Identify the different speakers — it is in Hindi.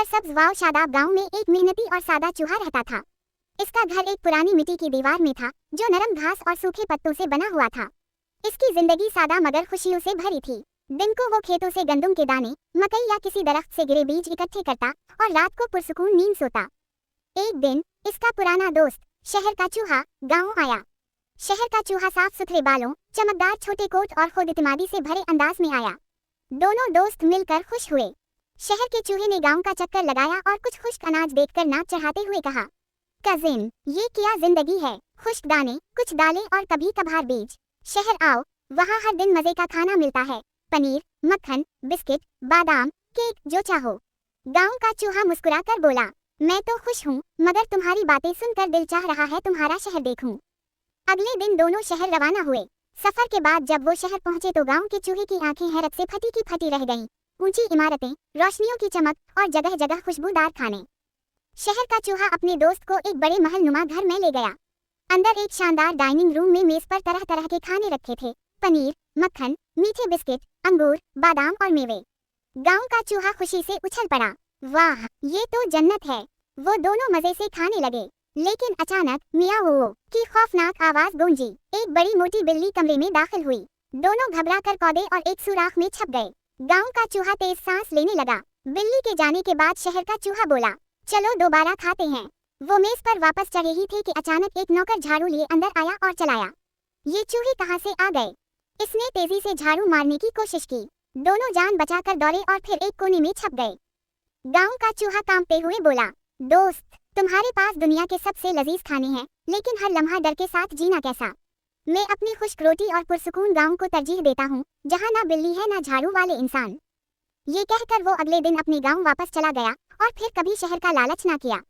Speaker 1: सरसब्ज वाव शादाब गांव में एक मेहनती और सादा चूहा रहता था। इसका घर एक पुरानी मिट्टी की दीवार में था जो नरम घास और सूखे पत्तों से बना हुआ था। इसकी जिंदगी सादा मगर खुशियों से भरी थी। दिन को वो खेतों से गंदम के दाने, मकई या किसी दरख्त से गिरे बीज इकट्ठे करता और रात को पुरसुकून नींद सोता। एक दिन इसका पुराना दोस्त शहर का चूहा गांव आया। शहर का चूहा साफ सुथरे बालों, चमकदार छोटे कोट और खुद इत्मीनान से भरे अंदाज में आया। दोनों दोस्त मिलकर खुश हुए। शहर के चूहे ने गांव का चक्कर लगाया और कुछ खुश्क अनाज देखकर नाक चढ़ाते हुए कहा, कजिन, ये क्या जिंदगी है, खुश्क दाने, कुछ दालें और कभी कभार बीज। शहर आओ, वहाँ हर दिन मजे का खाना मिलता है, पनीर, मक्खन, बिस्किट, बादाम, केक, जो चाहो। गांव का चूहा मुस्कुराकर बोला, मैं तो खुश हूँ, मगर तुम्हारी बातें सुनकर दिल चाह रहा है तुम्हारा शहर देखूं। अगले दिन दोनों शहर रवाना हुए। सफर के बाद जब वो शहर पहुंचे तो गांव के चूहे की आंखें हैरत से फटी की फटी रह गईं। ऊंची इमारतें, रोशनियों की चमक और जगह जगह खुशबूदार खाने। शहर का चूहा अपने दोस्त को एक बड़े महल नुमा घर में ले गया। अंदर एक शानदार डाइनिंग रूम में मेज पर तरह तरह के खाने रखे थे, पनीर, मक्खन, मीठे बिस्किट, अंगूर, बादाम और मेवे। गांव का चूहा खुशी से उछल पड़ा, वाह, ये तो जन्नत है। वो दोनों मजे से खाने लगे, लेकिन अचानक मियाओ की खौफनाक आवाज गूंजी। एक बड़ी मोटी बिल्ली कमरे में दाखिल हुई। दोनों घबराकर कौदे और एक सुराख में छप गए। गांव का चूहा तेज सांस लेने लगा। बिल्ली के जाने के बाद शहर का चूहा बोला, चलो दोबारा खाते हैं। वो मेज पर वापस चढ़े ही थे कि अचानक एक नौकर झाड़ू लिए अंदर आया और चलाया। ये चूहे कहाँ से आ गए? इसने तेजी से झाड़ू मारने की कोशिश की। दोनों जान बचाकर दौड़े और फिर एक कोने में छप गए। गांव का चूहा कांपते हुए बोला, दोस्त, तुम्हारे पास दुनिया के सबसे लजीज खाने हैं, लेकिन हर लम्हा डर के साथ जीना कैसा? मैं अपनी खुश्क रोटी और पुरसुकून गांव को तरजीह देता हूँ, जहाँ ना बिल्ली है ना झाड़ू वाले इंसान। ये कहकर वो अगले दिन अपने गांव वापस चला गया और फिर कभी शहर का लालच ना किया।